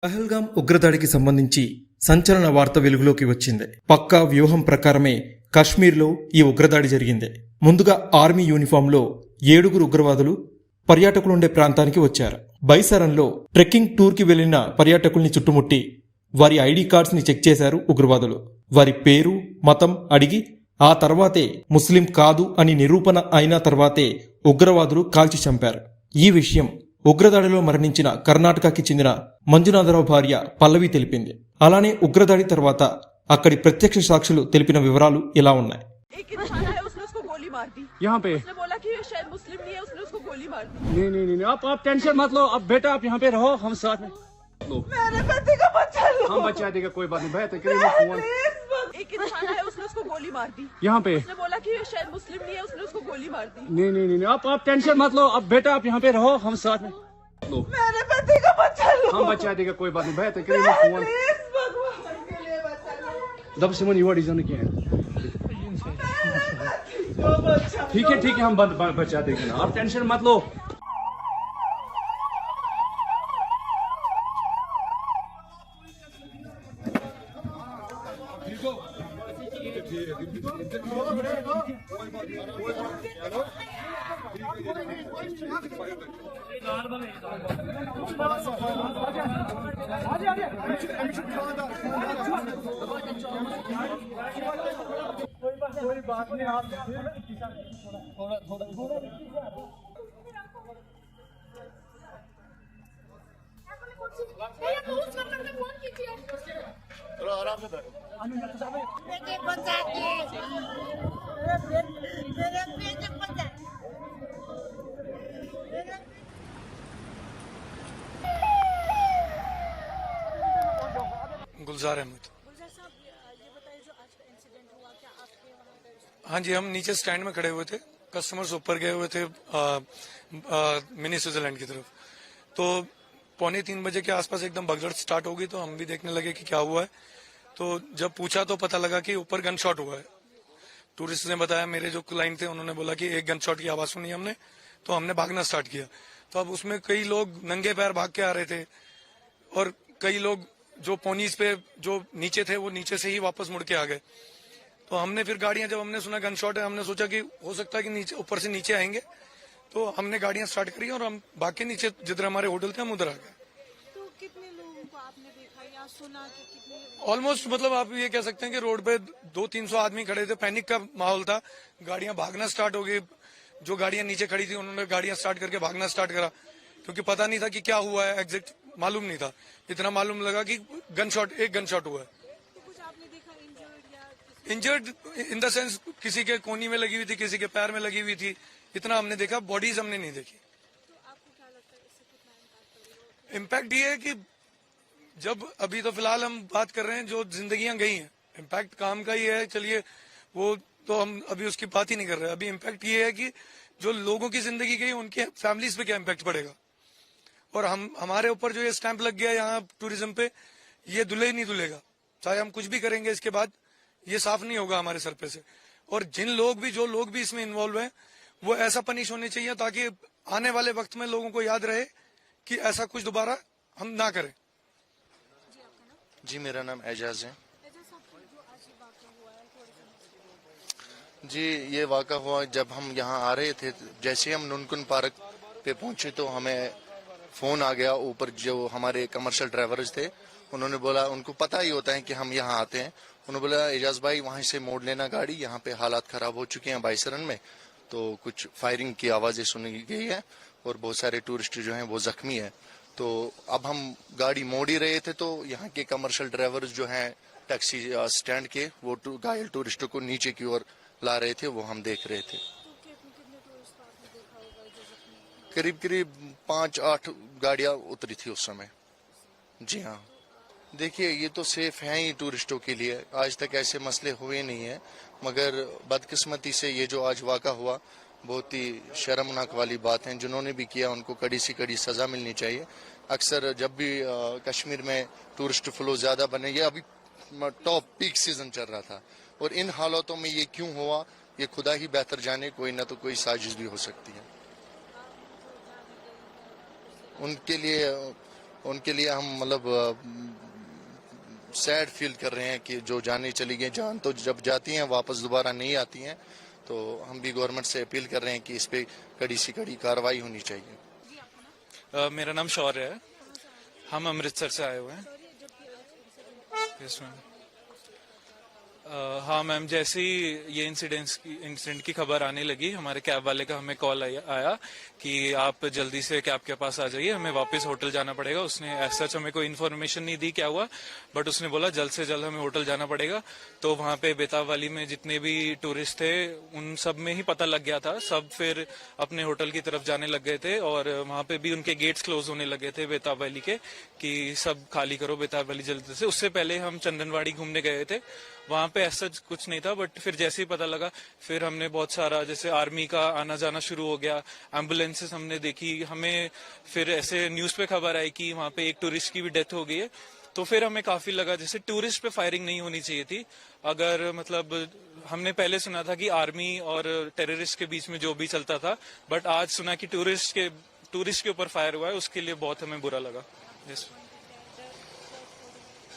పహల్గాం ఉగ్రదాడికి సంబంధించి సంచలన వార్త వెలుగులోకి వచ్చింది. పక్కా వ్యూహం ప్రకారమే కశ్మీర్లో ఈ ఉగ్రదాడి జరిగింది. ముందుగా ఆర్మీ యూనిఫామ్లో 7 ఉగ్రవాదులు పర్యాటకులుండే ప్రాంతానికి వచ్చారు. బైసరన్లో ట్రెక్కింగ్ టూర్కి వెళ్లిన పర్యాటకుల్ని చుట్టుముట్టి వారి ఐడి కార్డ్స్ ని చెక్ చేశారు ఉగ్రవాదులు. వారి పేరు, మతం అడిగి ఆ తర్వాతే ముస్లిం కాదు అని నిరూపణ అయిన తర్వాతే ఉగ్రవాదులు కాల్చి చంపారు. ఈ విషయం ఉగ్రదాడిలో మరణించిన కర్ణాటకకి చెందిన మంజునాథరావు భార్య పల్లవి తెలిపింది. అలానే ఉగ్రదాడి తర్వాత అక్కడి ప్రత్యక్ష సాక్షులు తెలిపిన వివరాలు ఇలా ఉన్నాయి. यहाँ पे उसने बोला कि शायद मुस्लिम नहीं है, उसने उसको गोली मार दी। नहीं आप टेंशन मत लो। अब बेटा आप यहाँ पे रहो, हम साथ में मेरे पति का बच्चा लो, हम बचा देगा, कोई बात नहीं। भैया फोन एक इंसान है, उसने उसको गोली मार दी यहाँ पे। उसने बोला कि शायद मुस्लिम नहीं है, उसने उसको गोली मार दी। नहीं आप टेंशन मत लो। अब बेटा आप यहाँ पे रहो, हम साथ में मेरे पति का बच्चा लो, हम बचा देगा, कोई बात नहीं। भैया फोन दब सिमन युवा डिजाइन किया है। ठीक है हम बचा देंगे ना, आप टेंशन मत लो। कोई बात नहीं, आप थोड़ा आराम से गुलजार अहमद। हाँ जी, हम नीचे स्टैंड में खड़े हुए थे, कस्टमर्स ऊपर गए हुए थे मिनी स्विट्जरलैंड की तरफ। तो 2:45 बजे के आसपास एकदम भगदड़ स्टार्ट हो गई, तो हम भी देखने लगे कि क्या हुआ है। तो जब पूछा तो पता लगा कि ऊपर गन शॉट हुआ है। टूरिस्ट ने बताया, मेरे जो क्लाइंट थे उन्होंने बोला कि एक गन शॉट की आवाज सुनी हमने, तो हमने भागना स्टार्ट किया। तो अब उसमें कई लोग नंगे पैर भाग के आ रहे थे और कई लोग जो पोनीज पे जो नीचे थे वो नीचे से ही वापस मुड़ के आ गए। तो हमने फिर गाड़ियां, जब हमने सुना गन शॉट है, हमने सोचा कि हो सकता है कि नीचे ऊपर से नीचे आएंगे, तो हमने गाड़ियां स्टार्ट करी और हम भाग के नीचे जिधर हमारे होटल थे हम उधर आ गए। तो कितने लोगों को आपने देखा या सुना कि कितने? ऑलमोस्ट मतलब आप ये कह सकते हैं कि रोड पे 200-300 आदमी खड़े थे, पैनिक का माहौल था, गाड़ियां भागना स्टार्ट हो गई। जो गाड़ियां नीचे खड़ी थी उन्होंने गाड़ियां स्टार्ट करके भागना स्टार्ट करा, क्योंकि पता नहीं था कि क्या हुआ है, एग्जैक्ट मालूम नहीं था। इतना मालूम लगा कि एक गन शॉट हुआ है। तो कुछ आपने देखा इंजर्ड इन द सेंस किसी के कोनी में लगी हुई थी, किसी के पैर में लगी हुई थी, इतना हमने देखा, बॉडीज हमने नहीं देखी। तो आपको क्या लगता है इससे कितना इम्पैक्ट ये है कि जब अभी तो फिलहाल हम बात कर रहे हैं जो जिंदगियां गई हैं, इम्पैक्ट काम का ही है, चलिए वो तो हम अभी उसकी बात ही नहीं कर रहे। अभी इम्पैक्ट ये है कि जो लोगों की जिंदगी गई उनके फैमिलीज पे क्या इम्पैक्ट पड़ेगा। और हमारे ऊपर जो ये स्टैंप लग गया यहाँ टूरिज्म पे, ये धुले नहीं धुलेगा, चाहे हम कुछ भी करेंगे इसके बाद ये साफ नहीं होगा हमारे सर पे से। और जो लोग भी इसमें इन्वॉल्व हैं वो ऐसा पनिश होने चाहिए ताकि आने वाले वक्त में लोगों को याद रहे कि ऐसा कुछ दोबारा हम ना करें। जी मेरा नाम एजाज है। जी ये वाक़ा हुआ जब हम यहाँ आ रहे थे, जैसे हम नुनकुन पार्क पे पहुंचे तो हमें फोन आ गया। ऊपर जो हमारे कमर्शियल ड्राइवर्स थे उन्होंने बोला, उनको पता ही होता है कि हम यहाँ आते हैं, उन्होंने बोला एजाज भाई वहीं से मोड़ लेना गाड़ी, यहाँ पे हालात खराब हो चुके हैं बाइसरन में। तो कुछ फायरिंग की आवाजें सुनी गई है और बहुत सारे टूरिस्ट जो हैं वो जख्मी है। तो अब हम गाड़ी मोड़ ही रहे थे तो यहाँ के कमर्शियल ड्राइवर्स जो हैं टैक्सी स्टैंड के, वो घायल टूरिस्टों को नीचे की ओर ला रहे थे, वो हम देख रहे थे। करीब 5-8 गाड़ियां उतरी थी उस समय। जी हाँ, देखिए ये तो सेफ है ही टूरिस्टों के लिए, आज तक ऐसे मसले हुए नहीं है, मगर बदकिस्मती से ये जो आज वाक़ा हुआ बहुत ही शर्मनाक वाली बात है। जिन्होंने भी किया उनको कड़ी से कड़ी सजा मिलनी चाहिए। अक्सर जब भी कश्मीर में टूरिस्ट फ्लो ज्यादा बने, ये अभी टॉप पीक सीजन चल रहा था और इन हालातों में ये क्यों हुआ ये खुदा ही बेहतर जाने, कोई ना तो कोई साजिश भी हो सकती है। उनके लिए उनके लिए हम मतलब सैड फील कर रहे हैं कि जो जाने चली गई जान तो जब जाती हैं वापस दोबारा नहीं आती हैं। तो हम भी गवर्नमेंट से अपील कर रहे हैं कि इस पे कड़ी से कड़ी कार्रवाई होनी चाहिए। मेरा नाम शौर्य है, हम अमृतसर से आए हुए हैं। Yes ma'am. हाँ मैम, जैसे ही ये इंसिडेंट की खबर आने लगी, हमारे कैब वाले का हमें कॉल आया कि आप जल्दी से कैब के पास आ जाइए, हमें वापस होटल जाना पड़ेगा। उसने ऐसा हमें कोई इन्फॉर्मेशन नहीं दी क्या हुआ, बट उसने बोला जल्द से जल्द हमें होटल जाना पड़ेगा। तो वहाँ पे बेताब वाली में जितने भी टूरिस्ट थे उन सब में ही पता लग गया था, सब फिर अपने होटल की तरफ जाने लग गए थे और वहाँ पे भी उनके गेट्स क्लोज होने लगे थे बेताब वैली के कि सब खाली करो बेताब वैली जल्दी से। उससे पहले हम चंदनवाड़ी घूमने गए थे, वहां पे ऐसा कुछ नहीं था, बट फिर जैसे ही पता लगा फिर हमने बहुत सारा जैसे आर्मी का आना जाना शुरू हो गया, एम्बुलेंसेस हमने देखी, हमें फिर ऐसे न्यूज पे खबर आई कि वहां पे एक टूरिस्ट की भी डेथ हो गई है। तो फिर हमें काफी लगा जैसे टूरिस्ट पे फायरिंग नहीं होनी चाहिए थी। अगर मतलब हमने पहले सुना था कि आर्मी और टेररिस्ट के बीच में जो भी चलता था, बट आज सुना कि टूरिस्ट के ऊपर फायर हुआ है, उसके लिए बहुत हमें बुरा लगा।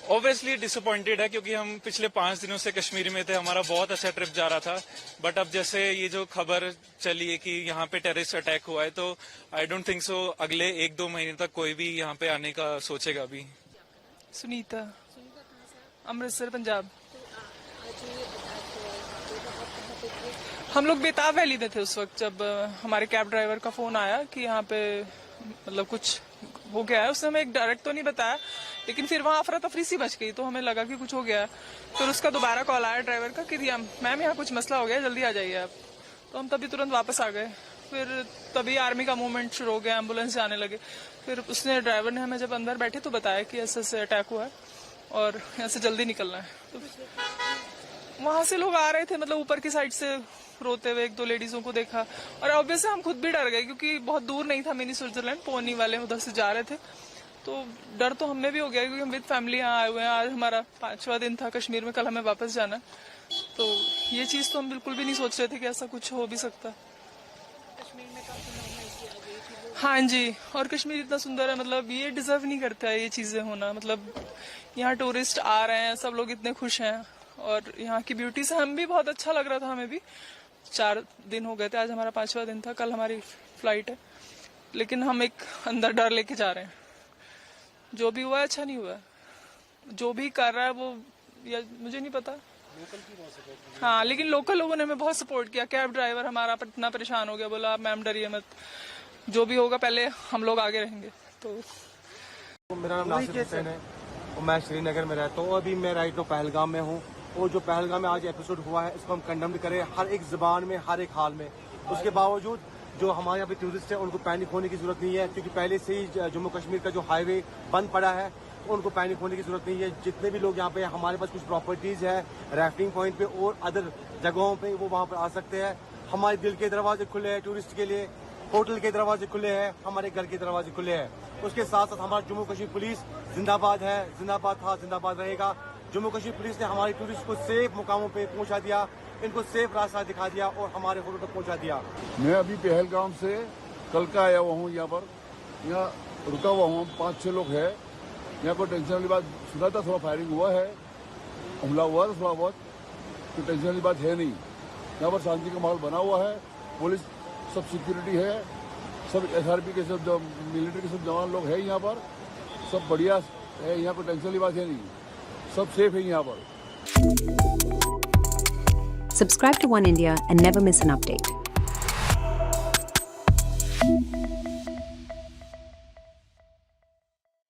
ऑब्वियसली डिसअपॉइंटेड है क्योंकि हम पिछले 5 दिनों से कश्मीर में थे, हमारा बहुत अच्छा ट्रिप जा रहा था। बट अब जैसे ये जो खबर चली है कि यहाँ पे टेररिस्ट अटैक हुआ है, तो आई डोंट थिंक सो अगले 1-2 महीने तक कोई भी यहाँ पे आने का सोचेगा भी। सुनीता, अमृतसर, पंजाब। हम लोग बेताब वैली में थे उस वक्त जब हमारे कैब ड्राइवर का फोन आया कि यहाँ पे मतलब कुछ हो गया है। उसने हमें एक डायरेक्ट तो नहीं बताया, लेकिन फिर वहाँ अफरा तफरी सी मच गई तो हमें लगा कि कुछ हो गया है। फिर उसका दोबारा कॉल आया ड्राइवर का कि मैम यहाँ कुछ मसला हो गया, जल्दी आ जाइए आप। तो हम तभी तुरंत वापस आ गए। फिर तभी आर्मी का मूवमेंट शुरू हो गया, एम्बुलेंस जाने लगे। फिर उसने ड्राइवर ने हमें जब अंदर बैठे तो बताया कि ऐसे अटैक हुआ है और यहाँ से जल्दी निकलना है। तो वहां से लोग आ रहे थे, मतलब ऊपर की साइड से रोते हुए 1-2 लेडीजों को देखा और ऑब्वियसली हम खुद भी डर गए क्योंकि बहुत दूर नहीं था मिनी स्विट्जरलैंड, पोनी वाले उधर से जा रहे थे। तो डर तो हमें भी हो गया क्योंकि हम विद फैमिली यहाँ आए हुए हैं। आज हमारा 5वां दिन था कश्मीर में, कल हमें वापस जाना। तो ये चीज तो हम बिल्कुल भी नहीं सोच रहे थे कि ऐसा कुछ हो भी सकता। हाँ जी, और कश्मीर इतना सुंदर है, मतलब ये डिजर्व नहीं करता है ये चीजें होना। मतलब यहाँ टूरिस्ट आ रहे हैं, सब लोग इतने खुश हैं और यहाँ की ब्यूटी से हम भी बहुत अच्छा लग रहा था। हमें भी 4 दिन हो गए थे, आज हमारा 5वां दिन था, कल हमारी फ्लाइट है। लेकिन हम एक अंदर डर लेके जा रहे हैं, जो भी हुआ है अच्छा नहीं हुआ है। जो भी कर रहा है वो या मुझे नहीं पता। हाँ, लेकिन लोकल लोगों ने हमें बहुत सपोर्ट किया। कैब ड्राइवर हमारा इतना परेशान हो गया, बोला मैम डरिए मत, जो भी होगा पहले हम लोग आगे रहेंगे। तो मेरा नाम नासिर हुसैन है और मैं श्रीनगर में रहता हूँ। अभी मैं राइट नो पहलगाम में हूँ और जो पहलगाम में आज एपिसोड हुआ है इसको हम कंडेम करें हर एक जुबान में, हर एक हाल में। उसके बावजूद जो हमारे यहाँ पे टूरिस्ट है उनको पैनिक होने की जरूरत नहीं है क्योंकि पहले से ही जम्मू कश्मीर का जो हाईवे बंद पड़ा है, तो उनको पैनिक होने की जरूरत नहीं है। जितने भी लोग यहाँ पे, हमारे पास कुछ प्रॉपर्टीज है राफ्टिंग पॉइंट पे और अदर जगहों पे, वो वहाँ पर आ सकते हैं। हमारे दिल के दरवाजे खुले हैं टूरिस्ट के लिए, होटल के दरवाजे खुले हैं, हमारे घर के दरवाजे खुले हैं। उसके साथ साथ हमारा जम्मू कश्मीर पुलिस जिंदाबाद है, जिंदाबाद था, जिंदाबाद रहेगा। जम्मू कश्मीर पुलिस ने हमारे टूरिस्ट को सेफ मुकामों पे पहुंचा दिया, इनको सेफ रास्ता दिखा दिया और हमारे होटल तक पहुंचा दिया। मैं अभी पहलगाम से कल का आया हुआ हूँ, यहाँ पर यहाँ रुका हुआ हूँ। 5-6 लोग हैं यहाँ। कोई टेंशन वाली बात सुना था, थोड़ा फायरिंग हुआ है, हमला हुआ था थोड़ा बहुत, तो टेंशन वाली बात है नहीं। यहाँ पर शांति का माहौल बना हुआ है, पुलिस सब सिक्योरिटी है, सब SRP के सब मिलिट्री के सब जवान लोग हैं यहाँ पर, सब बढ़िया है। यहाँ पर टेंशन वाली बात है नहीं, सब सेफ है यहाँ पर। Subscribe to One India and never miss an update.